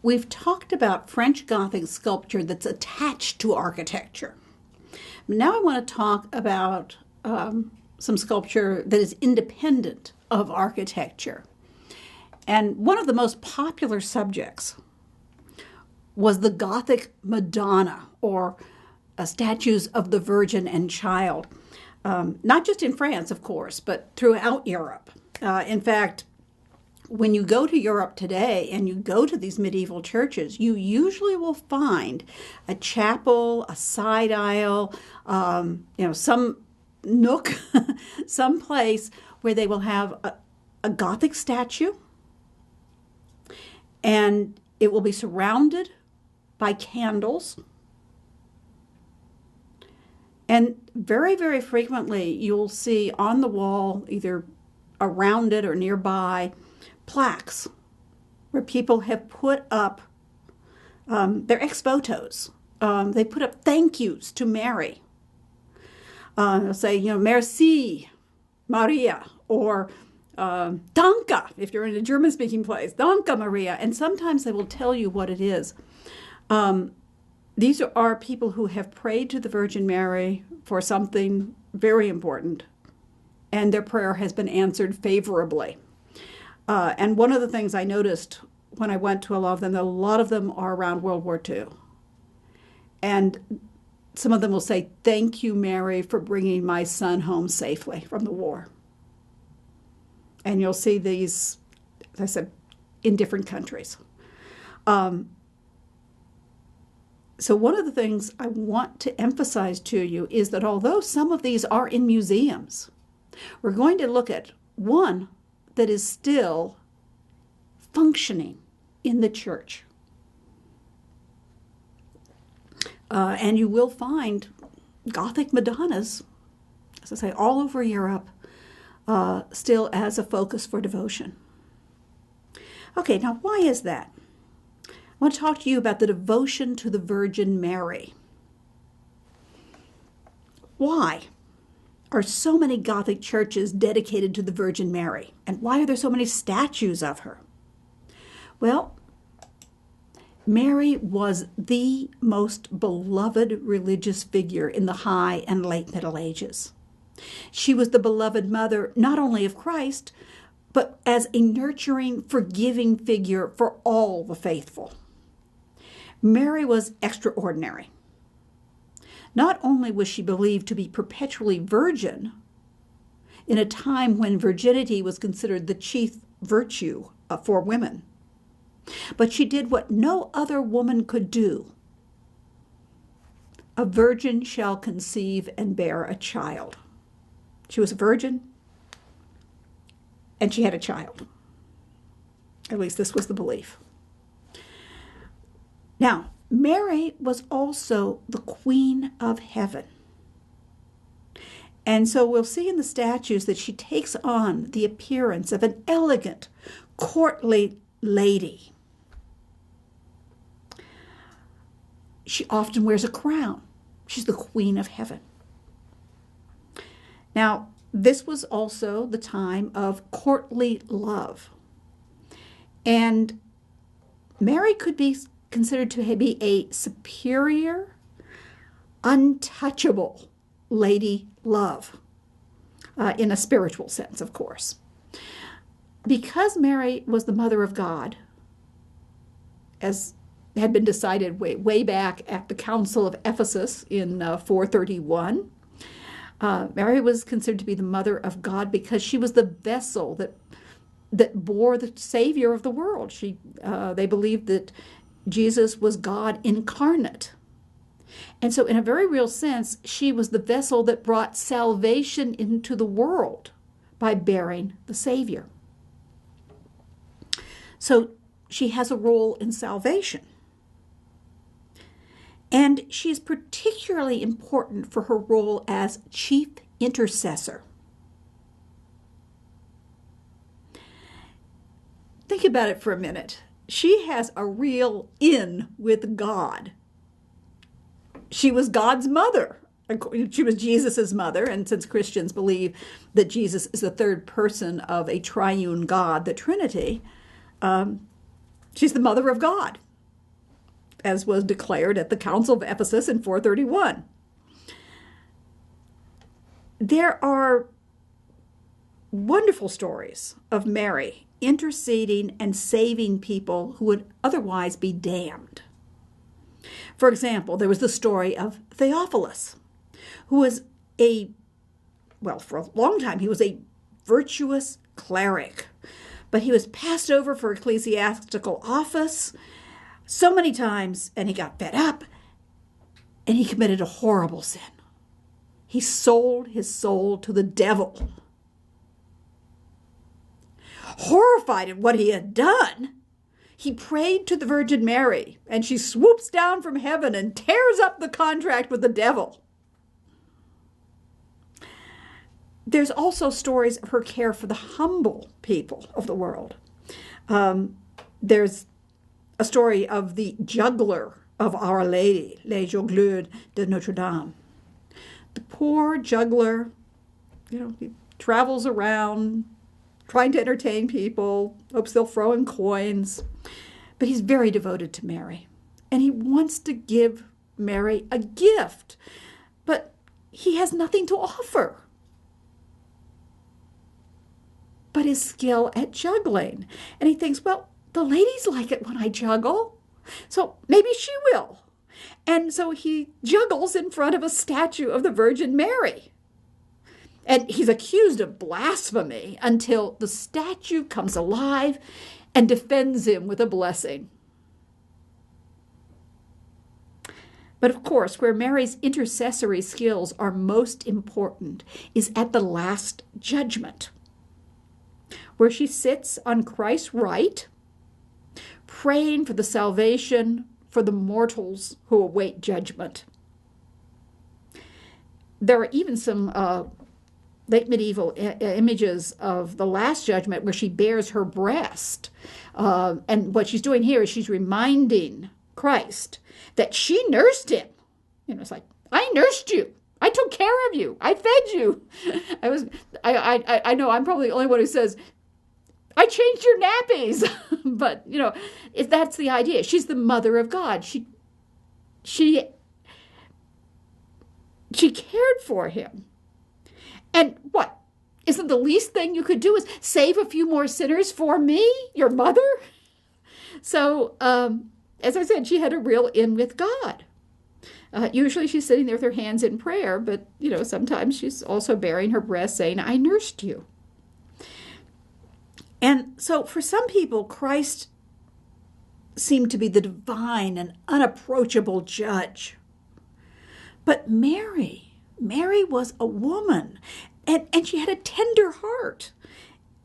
We've talked about French Gothic sculpture that's attached to architecture. Now I want to talk about some sculpture that is independent of architecture. And one of the most popular subjects was the Gothic Madonna, or statues of the Virgin and Child. Not just in France, of course, but throughout Europe. In fact, when you go to Europe today and you go to these medieval churches, you usually will find a chapel, a side aisle, some nook, some place where they will have a Gothic statue, and it will be surrounded by candles. And very, very frequently, you'll see on the wall, either around it or nearby, plaques where people have put up their ex-votos. They put up thank yous to Mary. They'll say, merci, Maria, or Danke, if you're in a German-speaking place, Danke, Maria. And sometimes they will tell you what it is. These are people who have prayed to the Virgin Mary for something very important, and their prayer has been answered favorably. And one of the things I noticed when I went to a lot of them are around World War II. And some of them will say, thank you, Mary, for bringing my son home safely from the war. And you'll see these, as I said, in different countries. So one of the things I want to emphasize to you is that although some of these are in museums, we're going to look at one that is still functioning in the church. And you will find Gothic Madonnas, as I say, all over Europe, still as a focus for devotion. Okay, now why is that? I want to talk to you about the devotion to the Virgin Mary. Why are so many Gothic churches dedicated to the Virgin Mary? And why are there so many statues of her? Well, Mary was the most beloved religious figure in the High and Late Middle Ages. She was the beloved mother not only of Christ, but as a nurturing, forgiving figure for all the faithful. Mary was extraordinary. Not only was she believed to be perpetually virgin, in a time when virginity was considered the chief virtue for women, but she did what no other woman could do. A virgin shall conceive and bear a child. She was a virgin, and she had a child. At least this was the belief. Now, Mary was also the Queen of Heaven. And so we'll see in the statues that she takes on the appearance of an elegant, courtly lady. She often wears a crown. She's the Queen of Heaven. Now, this was also the time of courtly love. And Mary could be considered to be a superior, untouchable lady love, in a spiritual sense, of course. Because Mary was the mother of God, as had been decided way back at the Council of Ephesus in 431, Mary was considered to be the mother of God because she was the vessel that bore the Savior of the world. They believed that Jesus was God incarnate. And so in a very real sense, she was the vessel that brought salvation into the world by bearing the Savior. So she has a role in salvation. And she is particularly important for her role as chief intercessor. Think about it for a minute. She has a real in with God. She was God's mother. She was Jesus's mother, and since Christians believe that Jesus is the third person of a triune God, the Trinity, she's the mother of God. as was declared at the Council of Ephesus in 431. There are wonderful stories of Mary interceding and saving people who would otherwise be damned. For example, there was the story of Theophilus, who was for a long time, he was a virtuous cleric, but he was passed over for ecclesiastical office so many times, and he got fed up, and he committed a horrible sin. He sold his soul to the devil. Horrified at what he had done, he prayed to the Virgin Mary, and she swoops down from heaven and tears up the contract with the devil. There's also stories of her care for the humble people of the world. There's a story of the juggler of Our Lady, Les Jongleurs de Notre Dame. The poor juggler, he travels around trying to entertain people, hopes they'll throw in coins, but he's very devoted to Mary, and he wants to give Mary a gift, but he has nothing to offer but his skill at juggling. And he thinks, well, the ladies like it when I juggle, so maybe she will. And so he juggles in front of a statue of the Virgin Mary. And he's accused of blasphemy until the statue comes alive and defends him with a blessing. But of course, where Mary's intercessory skills are most important is at the Last Judgment, where she sits on Christ's right, praying for the salvation for the mortals who await judgment. There are even some late medieval images of the Last Judgment where she bears her breast. And what she's doing here is she's reminding Christ that she nursed him. It's like, I nursed you. I took care of you. I fed you. I know I'm probably the only one who says, I changed your nappies. But, that's the idea. She's the mother of God. She cared for him. And what? Isn't the least thing you could do is save a few more sinners for me, your mother? So, as I said, she had a real in with God. Usually she's sitting there with her hands in prayer, but, sometimes she's also bearing her breast saying, I nursed you. And so for some people, Christ seemed to be the divine and unapproachable judge. But Mary was a woman, and she had a tender heart.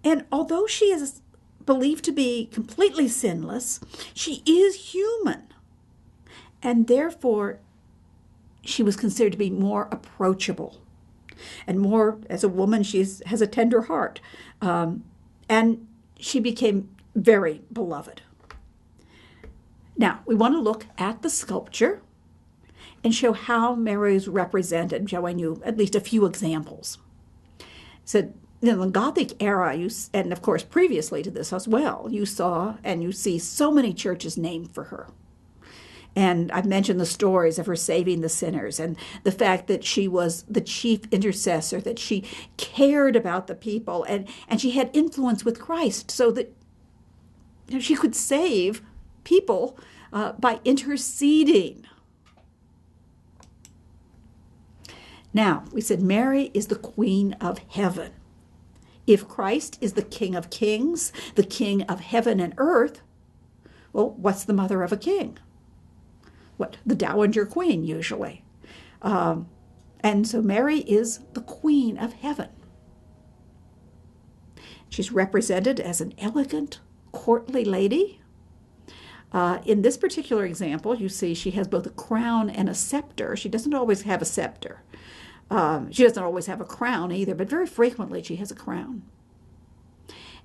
And although she is believed to be completely sinless, she is human. And therefore, she was considered to be more approachable. And more, as a woman, she has a tender heart. And she became very beloved. Now, we want to look at the sculpture and show how Mary is represented, showing you at least a few examples. So, in the Gothic era, and of course previously to this as well, you saw and you see so many churches named for her. And I've mentioned the stories of her saving the sinners and the fact that she was the chief intercessor, that she cared about the people, and she had influence with Christ so that she could save people by interceding. Now, we said Mary is the Queen of Heaven. If Christ is the King of Kings, the King of heaven and earth, well, what's the mother of a king? What? The Dowager Queen, usually. And so Mary is the Queen of Heaven. She's represented as an elegant, courtly lady. In this particular example, you see she has both a crown and a scepter. She doesn't always have a scepter. She doesn't always have a crown either, but very frequently she has a crown.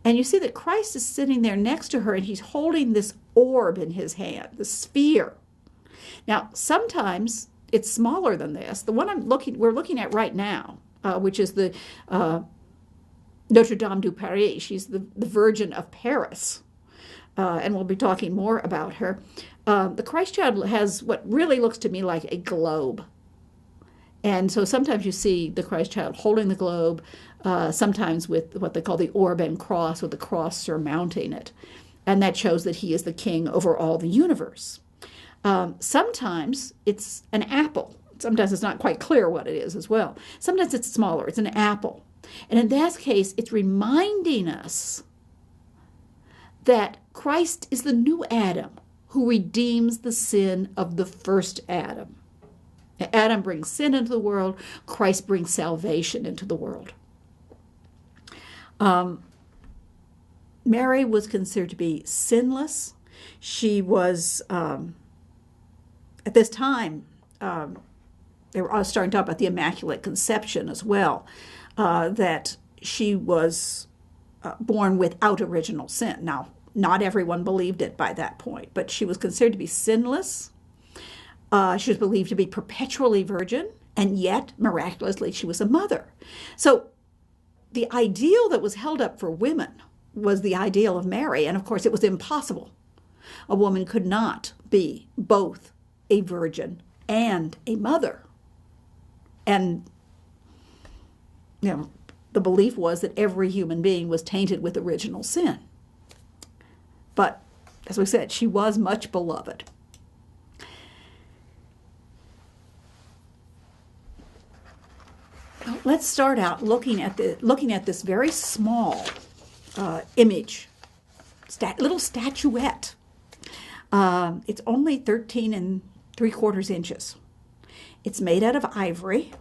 And you see that Christ is sitting there next to her, and he's holding this orb in his hand, the sphere. Now, sometimes it's smaller than this. The one we're looking at right now, which is the Notre Dame du Paris. She's the Virgin of Paris. and we'll be talking more about her. The Christ child has what really looks to me like a globe. And so sometimes you see the Christ child holding the globe, sometimes with what they call the orb and cross, with the cross surmounting it. And that shows that he is the king over all the universe. Sometimes it's an apple. Sometimes it's not quite clear what it is as well. Sometimes it's smaller. It's an apple. And in that case, it's reminding us that Christ is the new Adam who redeems the sin of the first Adam. Adam brings sin into the world. Christ brings salvation into the world. Mary was considered to be sinless. She was, at this time, they were starting to talk about the Immaculate Conception as well, that she was born without original sin. Now, not everyone believed it by that point, but she was considered to be sinless. She was believed to be perpetually virgin, and yet, miraculously, she was a mother. So the ideal that was held up for women was the ideal of Mary, and of course it was impossible. A woman could not be both a virgin and a mother. And, the belief was that every human being was tainted with original sin. But, as we said, she was much beloved. Let's start out looking at this very small image, little statuette. It's only 13 3/4 inches. It's made out of ivory,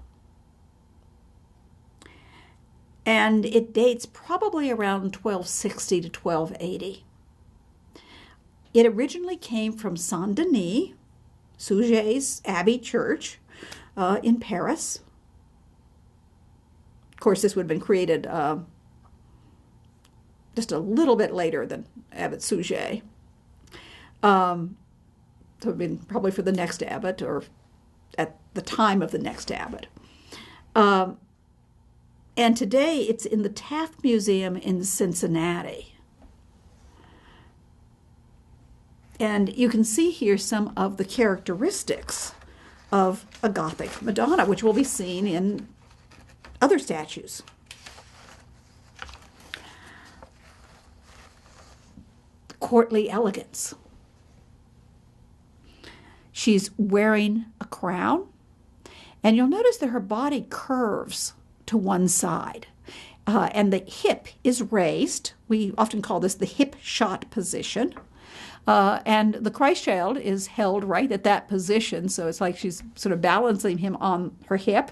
and it dates probably around 1260 to 1280. It originally came from Saint Denis, Suger's Abbey Church in Paris. Of course, this would have been created just a little bit later than Abbot Suger. So it would have been probably for the next abbot or at the time of the next abbot. And today it's in the Taft Museum in Cincinnati. And you can see here some of the characteristics of a Gothic Madonna, which will be seen in other statues. Courtly elegance. She's wearing a crown, and you'll notice that her body curves to one side, and the hip is raised. We often call this the hip shot position. And the Christ child is held right at that position, so it's like she's sort of balancing him on her hip.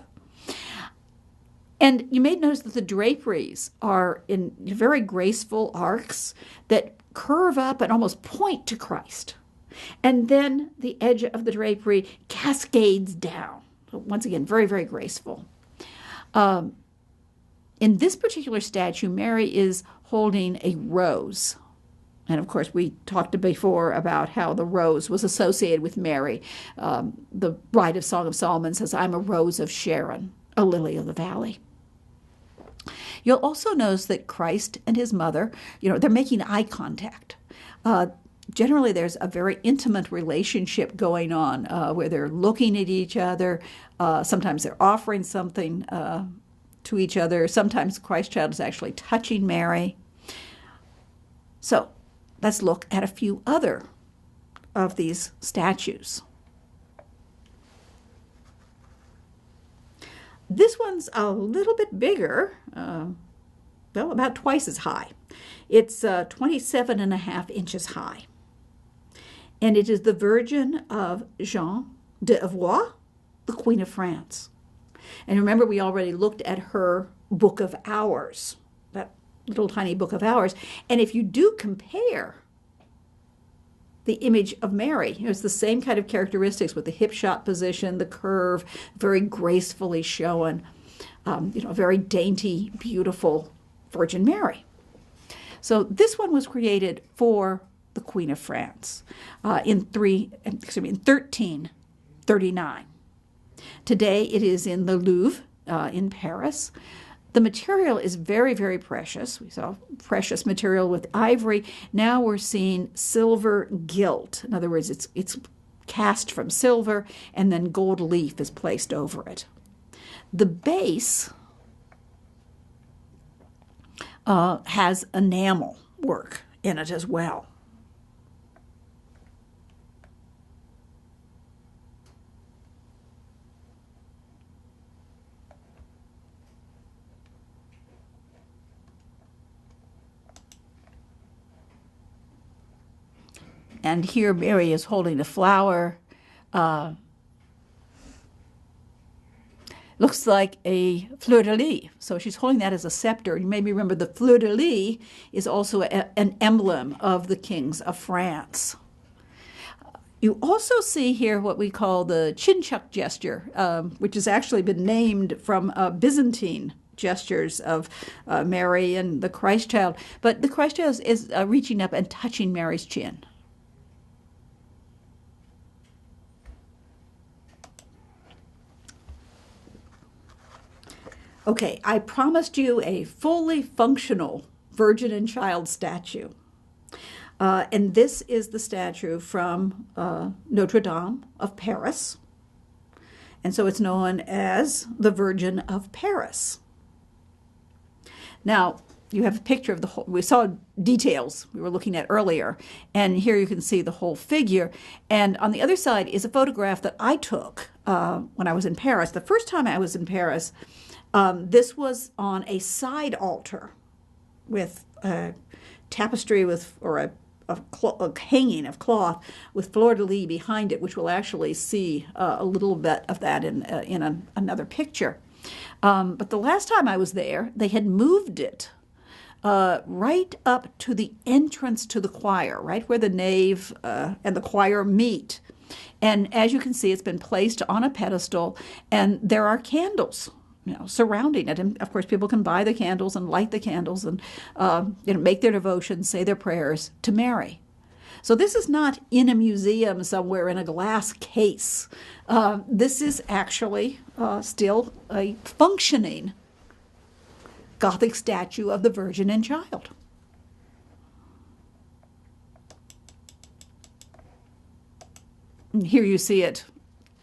And you may notice that the draperies are in very graceful arcs that curve up and almost point to Christ. And then the edge of the drapery cascades down. So once again, very, very graceful. In this particular statue, Mary is holding a rose. And of course, we talked before about how the rose was associated with Mary. The Bride of Song of Solomon says, "I'm a rose of Sharon, a lily of the valley." You'll also notice that Christ and his mother, they're making eye contact. Generally, there's a very intimate relationship going on where they're looking at each other. Sometimes they're offering something to each other. Sometimes the Christ child is actually touching Mary. So let's look at a few other of these statues. This one's a little bit bigger, about twice as high. It's 27.5 inches high. And it is the Virgin of Jeanne d'Avoy, the Queen of France. And remember, we already looked at her Book of Hours, that little tiny Book of Hours. And if you do compare the image of Mary, it's the same kind of characteristics with the hip shot position, the curve, very gracefully shown, a very dainty, beautiful Virgin Mary. So this one was created for the Queen of France in 1339. Today it is in the Louvre in Paris. The material is very, very precious. We saw precious material with ivory. Now we're seeing silver gilt. In other words, it's cast from silver, and then gold leaf is placed over it. The base has enamel work in it as well. And here Mary is holding a flower. Looks like a fleur-de-lis. So she's holding that as a scepter. You maybe remember the fleur-de-lis is also an emblem of the kings of France. You also see here what we call the chinchuk gesture, which has actually been named from Byzantine gestures of Mary and the Christ child. But the Christ child is reaching up and touching Mary's chin. Okay, I promised you a fully functional Virgin and Child statue. And this is the statue from Notre Dame of Paris. And so it's known as the Virgin of Paris. Now, you have a picture of the whole, we saw details we were looking at earlier, and here you can see the whole figure. And on the other side is a photograph that I took when I was in Paris. The first time I was in Paris, this was on a side altar with a tapestry or a hanging of cloth with fleur-de-lis behind it, which we'll actually see a little bit of that in another picture. But the last time I was there, they had moved it right up to the entrance to the choir, right where the nave and the choir meet. And as you can see, it's been placed on a pedestal, and there are candles, surrounding it. And of course, people can buy the candles and light the candles and make their devotions, say their prayers to Mary. So this is not in a museum somewhere in a glass case. This is actually still a functioning Gothic statue of the Virgin and Child. And here you see it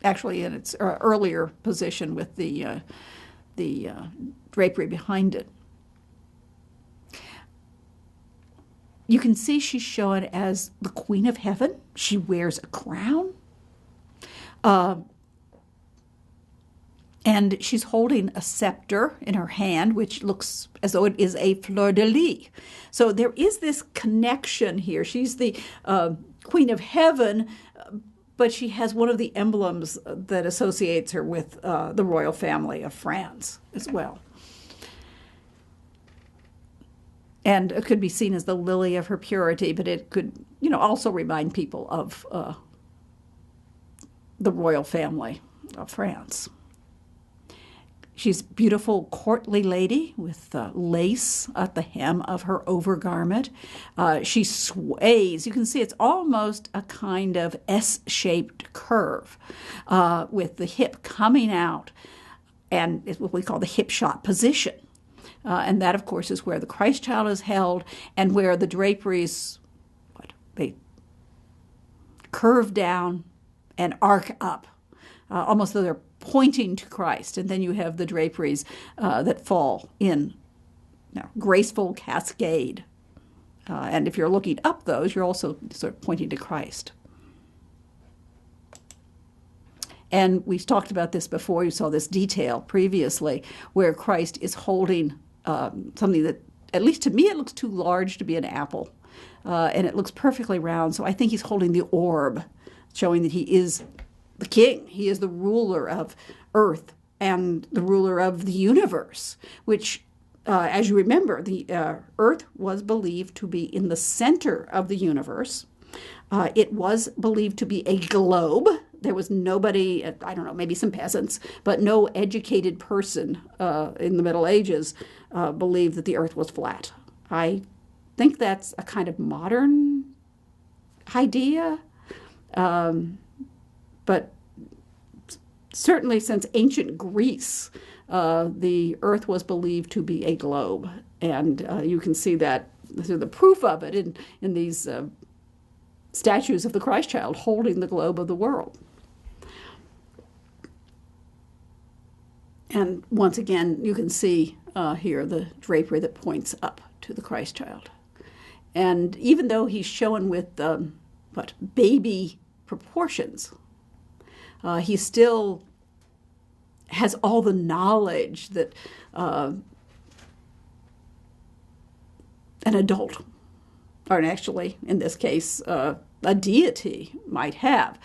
actually in its earlier position with the drapery behind it. You can see she's shown as the Queen of Heaven. She wears a crown. And she's holding a scepter in her hand, which looks as though it is a fleur-de-lis. So there is this connection here. She's the Queen of Heaven, but she has one of the emblems that associates her with the royal family of France as well. And it could be seen as the lily of her purity, but it could, also remind people of the royal family of France. She's a beautiful, courtly lady with lace at the hem of her overgarment. She sways. You can see it's almost a kind of S-shaped curve with the hip coming out, and it's what we call the hip shot position. And that, of course, is where the Christ child is held and where the draperies, they curve down and arc up, almost though they're pointing to Christ. And then you have the draperies that fall in graceful cascade. And if you're looking up those, you're also sort of pointing to Christ. And we've talked about this before. You saw this detail previously where Christ is holding something that, at least to me, it looks too large to be an apple. And it looks perfectly round. So I think he's holding the orb, showing that he is the king. He is the ruler of earth and the ruler of the universe, which, as you remember, the earth was believed to be in the center of the universe. It was believed to be a globe. There was nobody, I don't know, maybe some peasants, but no educated person in the Middle Ages believed that the earth was flat. I think that's a kind of modern idea. But certainly since ancient Greece, the earth was believed to be a globe. And you can see that through the proof of it in these statues of the Christ child holding the globe of the world. And once again, you can see here the drapery that points up to the Christ child. And even though he's shown with baby proportions, he still has all the knowledge that an adult, or actually, in this case, a deity might have.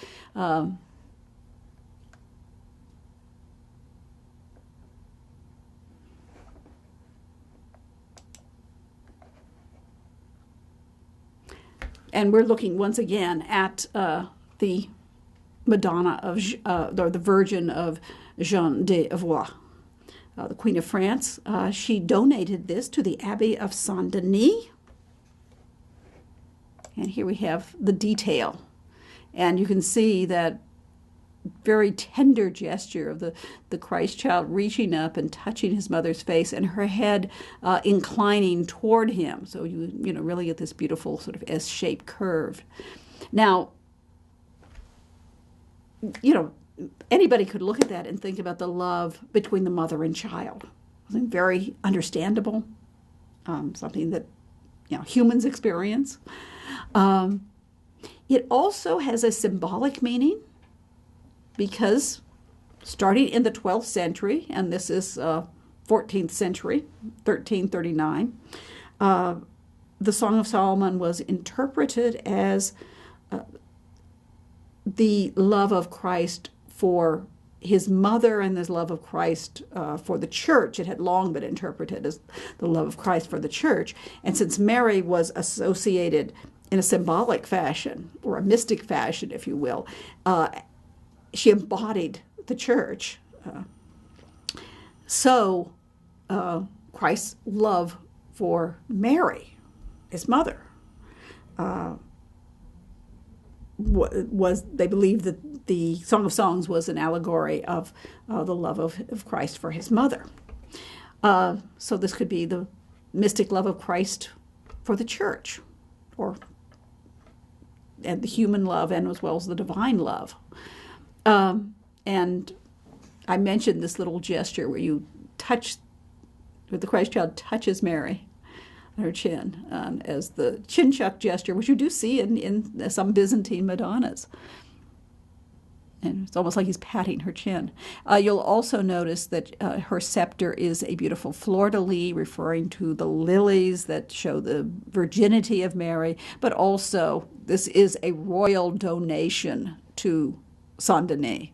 And we're looking once again at the Madonna of, or the Virgin of Jeanne d'Avoy, the Queen of France. She donated this to the Abbey of Saint Denis. And here we have the detail. And you can see that very tender gesture of the Christ child reaching up and touching his mother's face, and her head inclining toward him. So you really get this beautiful sort of S-shaped curve. Now, anybody could look at that and think about the love between the mother and child. Something very understandable, something that humans experience. It also has a symbolic meaning, because starting in the 12th century, and this is 14th century, 1339, the Song of Solomon was interpreted as the love of Christ for his mother and his love of Christ for the church. It had long been interpreted as the love of Christ for the church. And since Mary was associated in a symbolic fashion, or a mystic fashion, if you will, she embodied the church. So Christ's love for Mary, his mother, they believed that the Song of Songs was an allegory of the love of Christ for his mother. So this could be the mystic love of Christ for the church, and the human love, and as well as the divine love. And I mentioned this little gesture where the Christ child touches Mary on her chin, as the chin chuck gesture, which you do see in some Byzantine Madonnas. And it's almost like he's patting her chin. You'll also notice that her scepter is a beautiful fleur-de-lis, referring to the lilies that show the virginity of Mary, but also this is a royal donation to Saint Denis.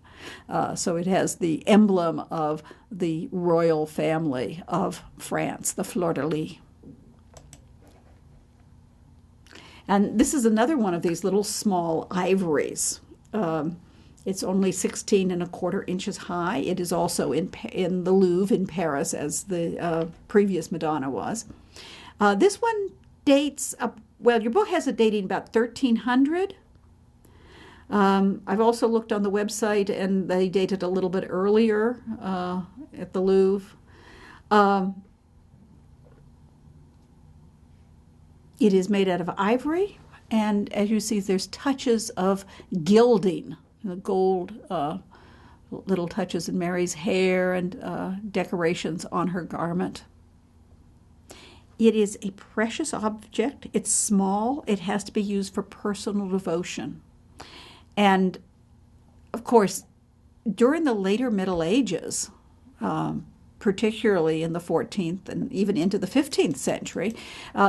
So it has the emblem of the royal family of France, the fleur-de-lis. And this is another one of these little small ivories. It's only 16¼ inches high. It is also in the Louvre in Paris, as the previous Madonna was. This one dates up, well, your book has it dating about 1300. I've also looked on the website, and they date it a little bit earlier at the Louvre. It is made out of ivory, and as you see, there's touches of gilding, the gold little touches in Mary's hair, and decorations on her garment. It is a precious object. It's small. It has to be used for personal devotion. And, of course, during the later Middle Ages, particularly in the 14th and even into the 15th century,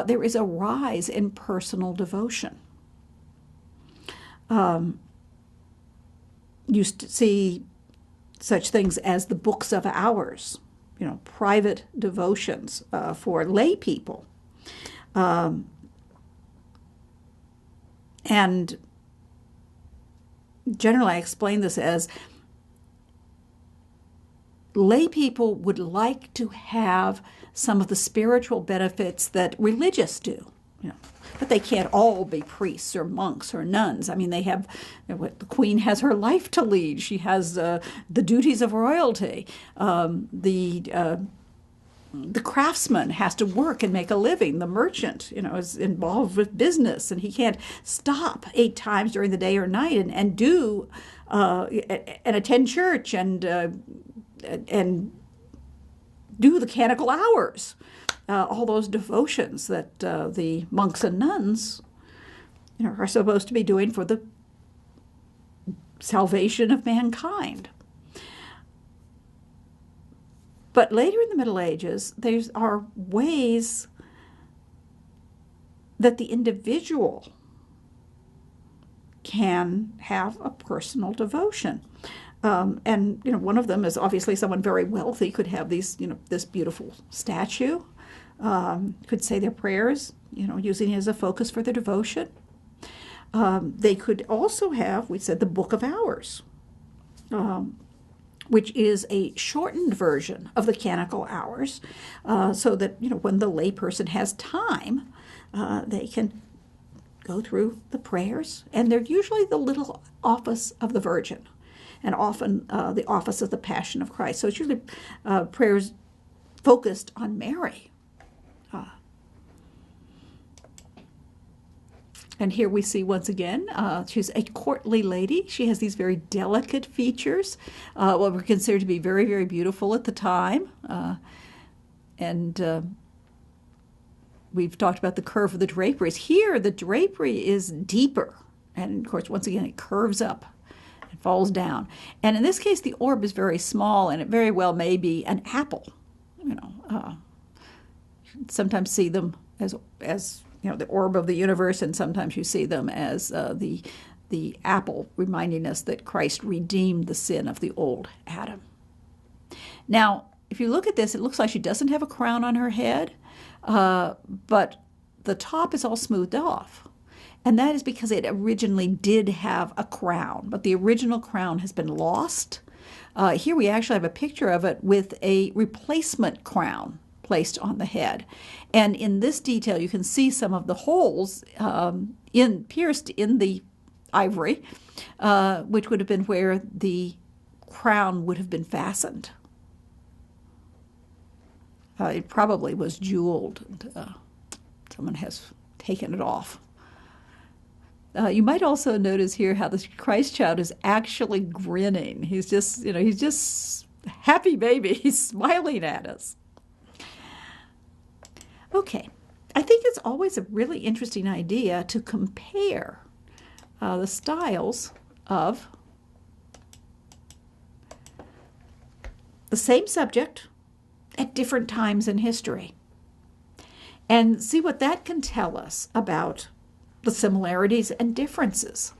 there is a rise in personal devotion. You see such things as the books of hours, private devotions for lay people. And generally, I explain this as lay people would like to have some of the spiritual benefits that religious do. but they can't all be priests or monks or nuns. I mean, they have, the queen has her life to lead. She has the duties of royalty. The craftsman has to work and make a living. The merchant, is involved with business, and he can't stop 8 times during the day or night and do and attend church and do the canonical hours, all those devotions that the monks and nuns, are supposed to be doing for the salvation of mankind. But later in the Middle Ages, there are ways that the individual can have a personal devotion. And one of them is obviously someone very wealthy could have these, this beautiful statue, could say their prayers, using it as a focus for their devotion. They could also have, we said, the Book of Hours, which is a shortened version of the canonical hours, so that, when the layperson has time, they can go through the prayers. And they're usually the little office of the Virgin, and often the office of the Passion of Christ. So it's usually prayers focused on Mary. And here we see once again, she's a courtly lady. She has these very delicate features, what were considered to be very, very beautiful at the time. And we've talked about the curve of the draperies. Here, the drapery is deeper. And of course, once again, it curves up and falls down. And in this case, the orb is very small, and it very well may be an apple. Sometimes see them as the orb of the universe, and sometimes you see them as the apple, reminding us that Christ redeemed the sin of the old Adam. Now, if you look at this, it looks like she doesn't have a crown on her head, but the top is all smoothed off. And that is because it originally did have a crown, but the original crown has been lost. Here we actually have a picture of it with a replacement crown placed on the head. And in this detail, you can see some of the holes pierced in the ivory, which would have been where the crown would have been fastened. It probably was jeweled. Someone has taken it off. You might also notice here how the Christ child is actually grinning. He's just happy baby. He's smiling at us. Okay, I think it's always a really interesting idea to compare the styles of the same subject at different times in history and see what that can tell us about the similarities and differences.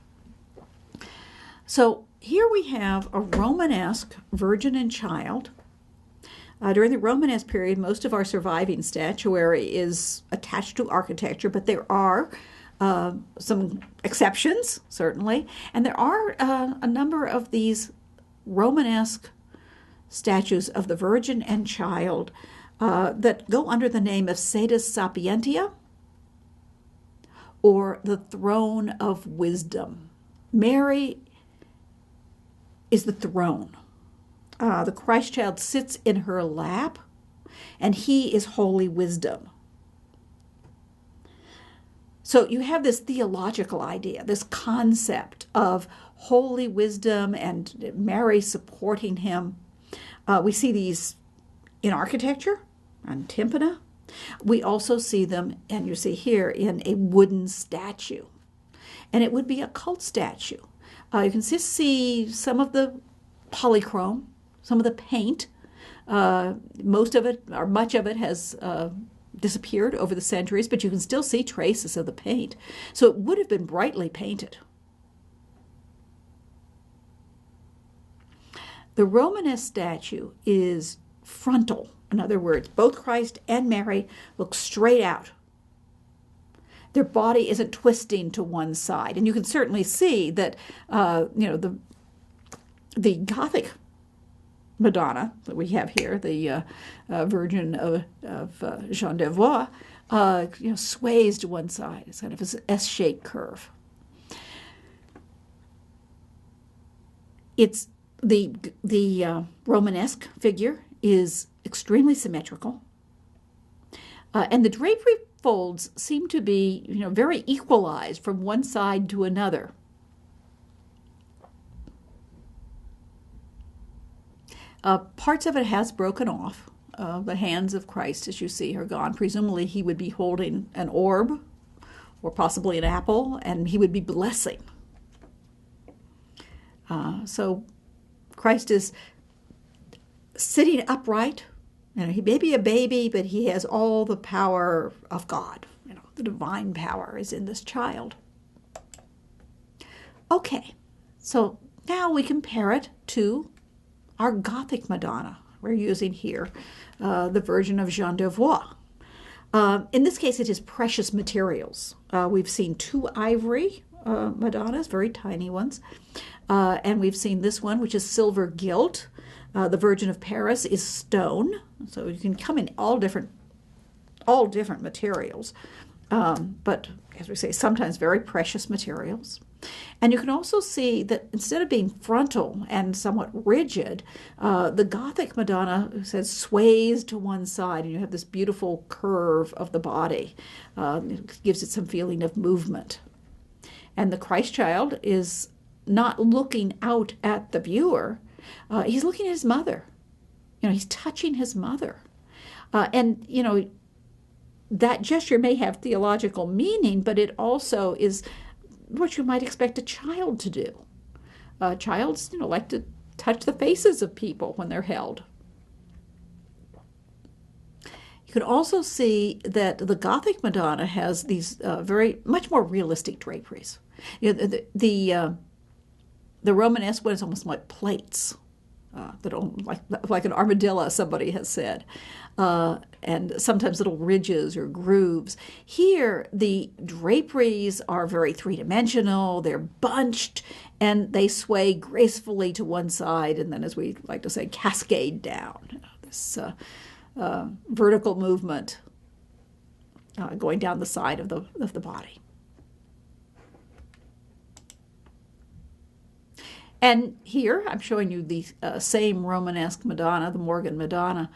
So here we have a Romanesque Virgin and Child. During the Romanesque period, most of our surviving statuary is attached to architecture, but there are some exceptions, certainly, and there are a number of these Romanesque statues of the Virgin and Child that go under the name of Sedis Sapientia, or the Throne of Wisdom. Mary is the throne. The Christ child sits in her lap, and he is holy wisdom. So you have this theological idea, this concept of holy wisdom and Mary supporting him. We see these in architecture, on tympana. We also see them, and you see here, in a wooden statue. And it would be a cult statue. You can just see some of the polychrome, some of the paint. Most of it, or much of it, has disappeared over the centuries, but you can still see traces of the paint. So it would have been brightly painted. The Romanesque statue is frontal. In other words, both Christ and Mary look straight out. Their body isn't twisting to one side. And you can certainly see that, the Gothic Madonna that we have here, the Virgin of Jean d'Avoy, sways to one side. It's kind of an S-shaped curve. It's the Romanesque figure is extremely symmetrical, and the drapery folds seem to be very equalized from one side to another. Parts of it has broken off. The hands of Christ, as you see, are gone. Presumably he would be holding an orb or possibly an apple, and he would be blessing. So Christ is sitting upright. He may be a baby, but he has all the power of God. The divine power is in this child. Okay, so now we compare it to our Gothic Madonna. We're using here the version of Jean d'Avoy. In this case, it is precious materials. We've seen 2 ivory Madonnas, very tiny ones, and we've seen this one, which is silver gilt. The Virgin of Paris is stone, so you can come in all different materials, but as we say, sometimes very precious materials. And you can also see that instead of being frontal and somewhat rigid, the Gothic Madonna sways to one side, and you have this beautiful curve of the body. It gives it some feeling of movement. And the Christ child is not looking out at the viewer. He's looking at his mother. He's touching his mother. And that gesture may have theological meaning, but it also is what you might expect a child to do. Childs, like to touch the faces of people when they're held. You can also see that the Gothic Madonna has these much more realistic draperies. The Romanesque one is almost like plates, like an armadillo, somebody has said, and sometimes little ridges or grooves. Here, the draperies are very three-dimensional, they're bunched, and they sway gracefully to one side, and then, as we like to say, cascade down. This vertical movement going down the side of the body. And here I'm showing you the same Romanesque Madonna, the Morgan Madonna.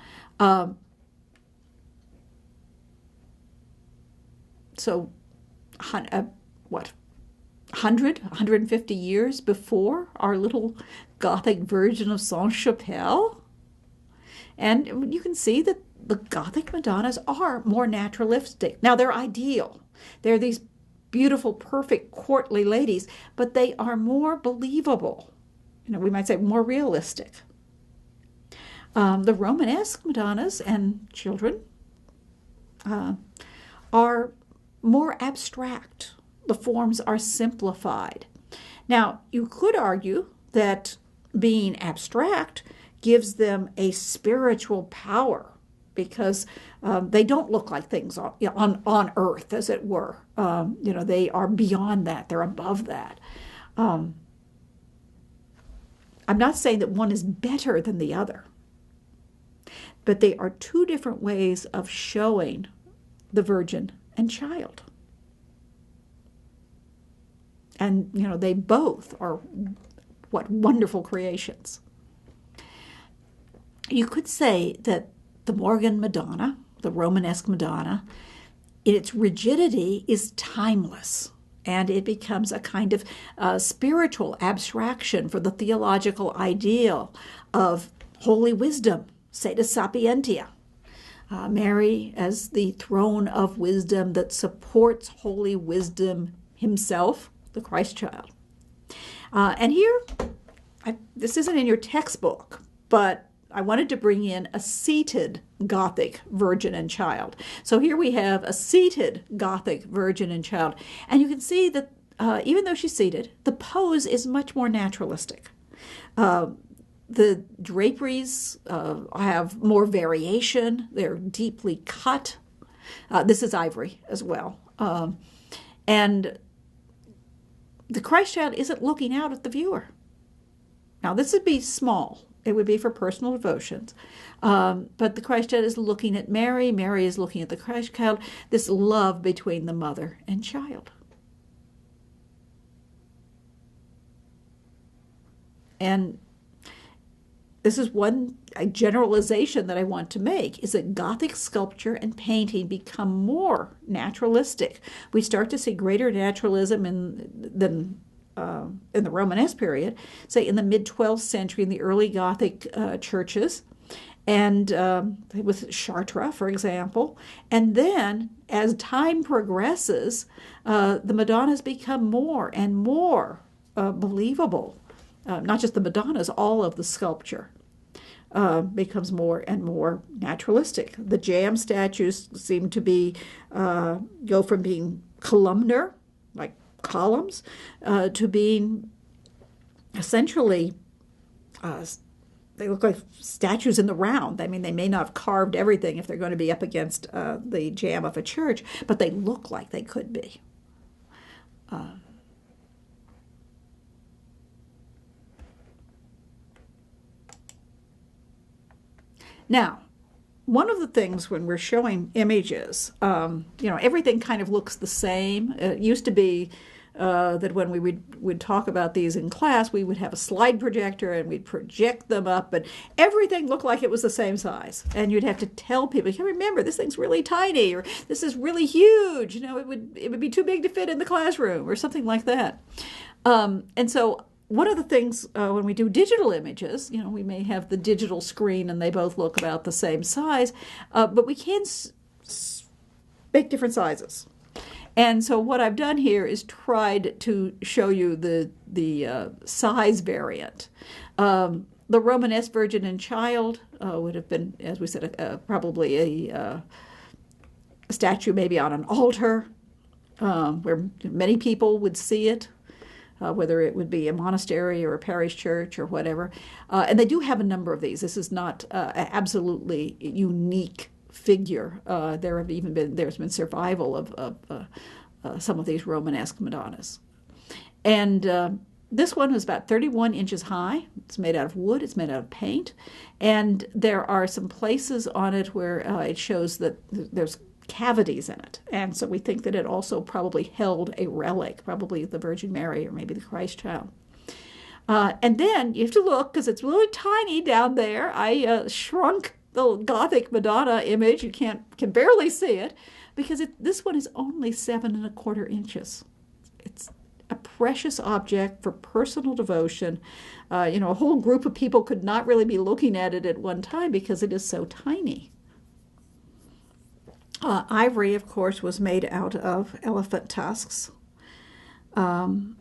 So, 150 years before our little Gothic Virgin of Sainte-Chapelle? And you can see that the Gothic Madonnas are more naturalistic. Now, they're ideal. They're these beautiful, perfect, courtly ladies, but they are more believable. We might say more realistic. The Romanesque Madonnas and children are more abstract. The forms are simplified. Now, you could argue that being abstract gives them a spiritual power because they don't look like things on earth, as it were. They are beyond that. They're above that. I'm not saying that one is better than the other, but they are 2 different ways of showing the Virgin and Child. And, they both are what wonderful creations. You could say that the Morgan Madonna, the Romanesque Madonna, in its rigidity is timeless, and it becomes a kind of spiritual abstraction for the theological ideal of holy wisdom, Sede Sapientia. Mary as the throne of wisdom that supports holy wisdom himself, the Christ child. And here, this isn't in your textbook, but I wanted to bring in a seated Gothic Virgin and Child. So here we have a seated Gothic Virgin and Child. And you can see that even though she's seated, the pose is much more naturalistic. The draperies have more variation. They're deeply cut. This is ivory as well. And the Christ child isn't looking out at the viewer. Now, this would be small. It would be for personal devotions. But the Christ child is looking at Mary. Mary is looking at the Christ child. This love between the mother and child. And this is one generalization that I want to make, is that Gothic sculpture and painting become more naturalistic. We start to see greater naturalism than in the Romanesque period, say in the mid-12th century in the early Gothic churches, and with Chartres, for example. And then, as time progresses, the Madonnas become more and more believable. Not just the Madonnas, all of the sculpture becomes more and more naturalistic. The jam statues seem to be go from being columnar, like columns, to being essentially they look like statues in the round. I mean, they may not have carved everything if they're going to be up against the jamb of a church, but they look like they could be. Now, one of the things when we're showing images, everything kind of looks the same. It used to be that when we would talk about these in class, we would have a slide projector and we'd project them up, and everything looked like it was the same size. And you'd have to tell people, you remember, this thing's really tiny, or this is really huge. It would be too big to fit in the classroom, or something like that. And so one of the things when we do digital images, we may have the digital screen and they both look about the same size, but we can make different sizes. And so what I've done here is tried to show you the size variant. The Romanesque Virgin and Child would have been, as we said, probably a statue maybe on an altar where many people would see it. Whether it would be a monastery or a parish church or whatever. And they do have a number of these. This is not an absolutely unique figure. There's been survival of some of these Romanesque Madonnas. And this one was about 31 inches high. It's made out of wood. It's made out of paint. And there are some places on it where it shows that there's cavities in it, and so we think that it also probably held a relic, probably the Virgin Mary or maybe the Christ child. And then you have to look, because it's really tiny down there. I shrunk the Gothic Madonna image. You can barely see it, because this one is only 7¼ inches. It's a precious object for personal devotion. A whole group of people could not really be looking at it at one time because it is so tiny. Ivory, of course, was made out of elephant tusks, and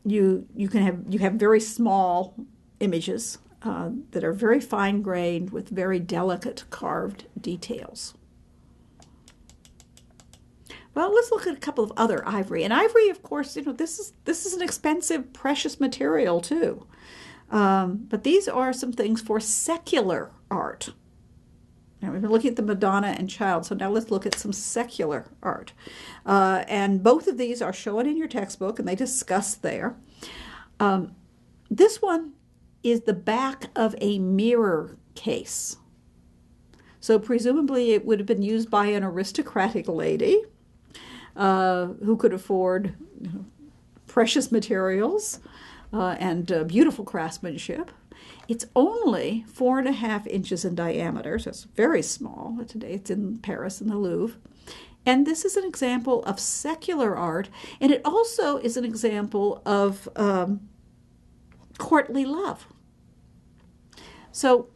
you have very small images that are very fine-grained with very delicate carved details. Well, let's look at a couple of other ivory. And ivory, of course, this is an expensive, precious material too. But these are some things for secular art. Now, we've been looking at the Madonna and Child, so now let's look at some secular art. And both of these are shown in your textbook, and they discuss there. This one is the back of a mirror case. So presumably it would have been used by an aristocratic lady who could afford precious materials and beautiful craftsmanship. It's only 4½ inches in diameter, so it's very small. Today it's in Paris in the Louvre. And this is an example of secular art, and it also is an example of courtly love. So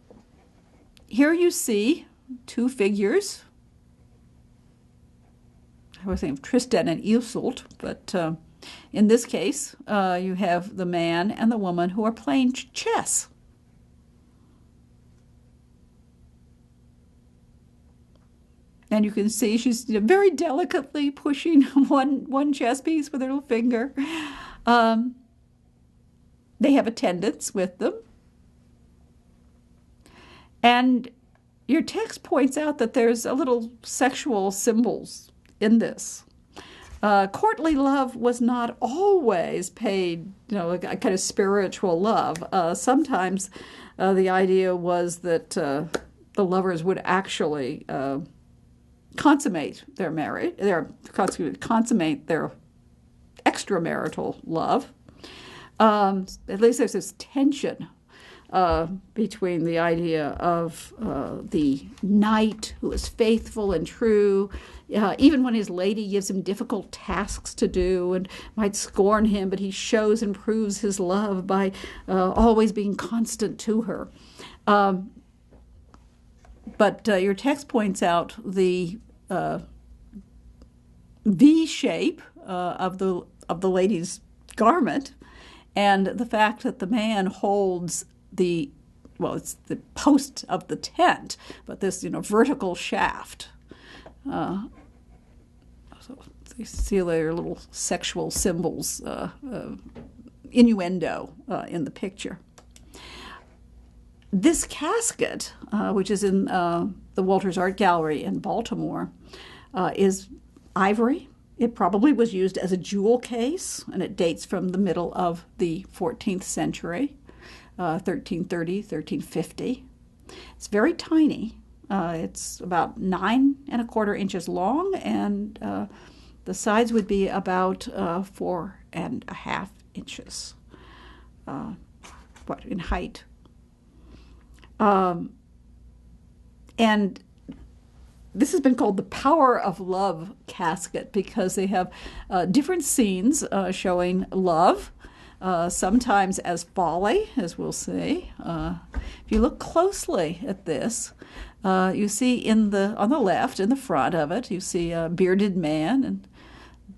here you see two figures. I was thinking of Tristan and Iseult, but in this case, you have the man and the woman who are playing chess. And you can see she's very delicately pushing one chess piece with her little finger. They have attendants with them. And your text points out that there's a little sexual symbols in this. Courtly love was not always paid, a kind of spiritual love. Sometimes the idea was that the lovers would actually consummate their marriage, consummate their extramarital love. At least there's this tension between the idea of the knight who is faithful and true, even when his lady gives him difficult tasks to do and might scorn him, but he shows and proves his love by always being constant to her. But your text points out the V shape of the lady's garment, and the fact that the man holds it's the post of the tent, but this vertical shaft. So you see there little sexual symbols, innuendo in the picture. This casket, which is in the Walters Art Gallery in Baltimore, is ivory. It probably was used as a jewel case, and it dates from the middle of the 14th century, 1330, 1350. It's very tiny. It's about 9 1/4 inches long, and the sides would be about 4 1/2 inches in height. And this has been called the Power of Love casket because they have different scenes showing love, sometimes as folly, as we'll see. If you look closely at this, you see on the left, in the front of it, you see a bearded man and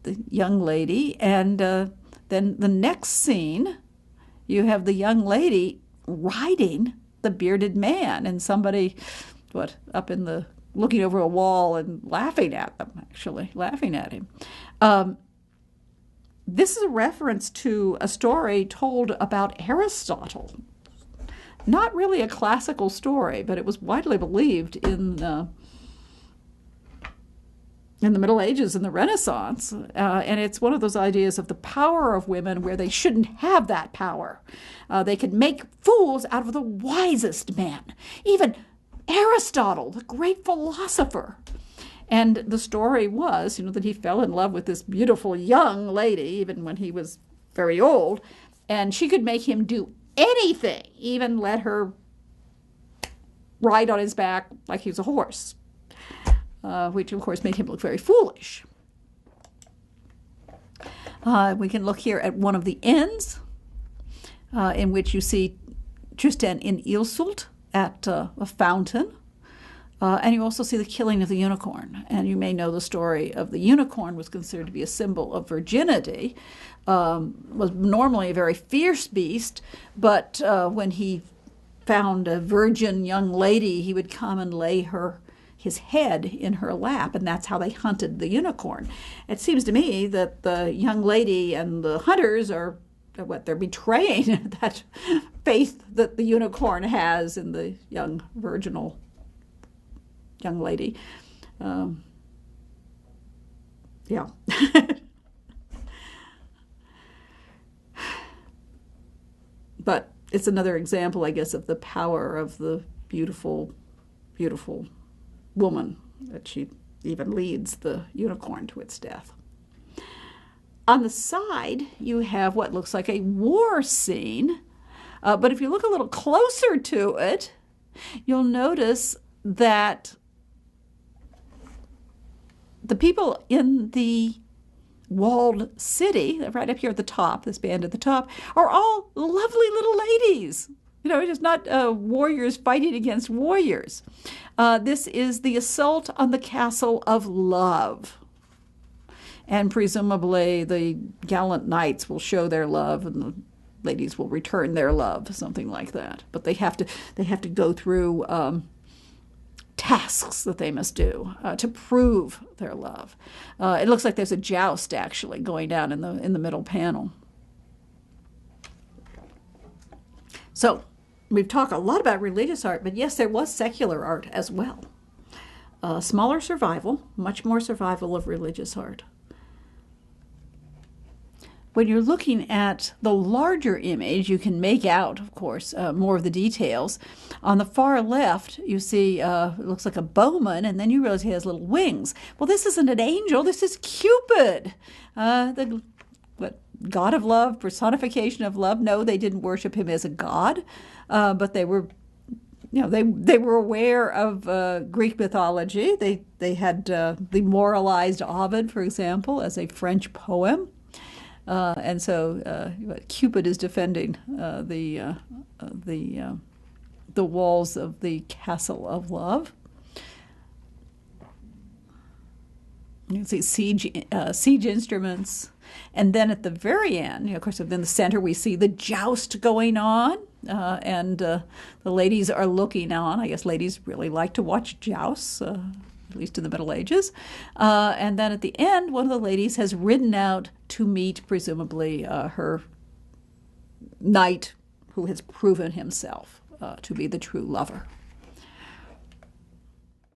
the young lady, and then the next scene, you have the young lady riding the bearded man, and somebody, up in the looking over a wall and laughing at him. This is a reference to a story told about Aristotle. Not really a classical story, but it was widely believed in the Middle Ages and the Renaissance. And it's one of those ideas of the power of women where they shouldn't have that power. They could make fools out of the wisest men. Even Aristotle, the great philosopher. And the story was, that he fell in love with this beautiful young lady, even when he was very old, and she could make him do anything, even let her ride on his back like he was a horse, which, of course, made him look very foolish. We can look here at one of the ends, in which you see Tristan in Assualt at a fountain. And you also see the killing of the unicorn. And you may know the story of the unicorn was considered to be a symbol of virginity, was normally a very fierce beast, but when he found a virgin young lady, he would come and lay his head in her lap, and that's how they hunted the unicorn. It seems to me that the young lady and the hunters are they're betraying that faith that the unicorn has in the young virginal young lady. Yeah. But it's another example, I guess, of the power of the beautiful, beautiful woman, that she even leads the unicorn to its death. On the side, you have what looks like a war scene, but if you look a little closer to it, you'll notice that the people in the walled city, right up here at the top, this band at the top, are all lovely little ladies. It's not warriors fighting against warriors. This is the assault on the castle of love. And presumably the gallant knights will show their love and the ladies will return their love, something like that. But they have to go through tasks that they must do to prove their love. It looks like there's a joust actually going down in the middle panel. So we've talked a lot about religious art, but yes, there was secular art as well. Smaller survival, much more survival of religious art. when you're looking at the larger image, you can make out, of course, more of the details. On the far left, you see it looks like a bowman, and then you realize he has little wings. Well, this isn't an angel. This is Cupid, the god of love, personification of love. No, they didn't worship him as a god, but they were, they were aware of Greek mythology. They had the moralized Ovid, for example, as a French poem. And so Cupid is defending the walls of the castle of love. You can see siege instruments, and then at the very end, of course, in the center, we see the joust going on, and the ladies are looking on. I guess ladies really like to watch jousts. At least in the Middle Ages. And then at the end, one of the ladies has ridden out to meet, presumably, her knight who has proven himself to be the true lover.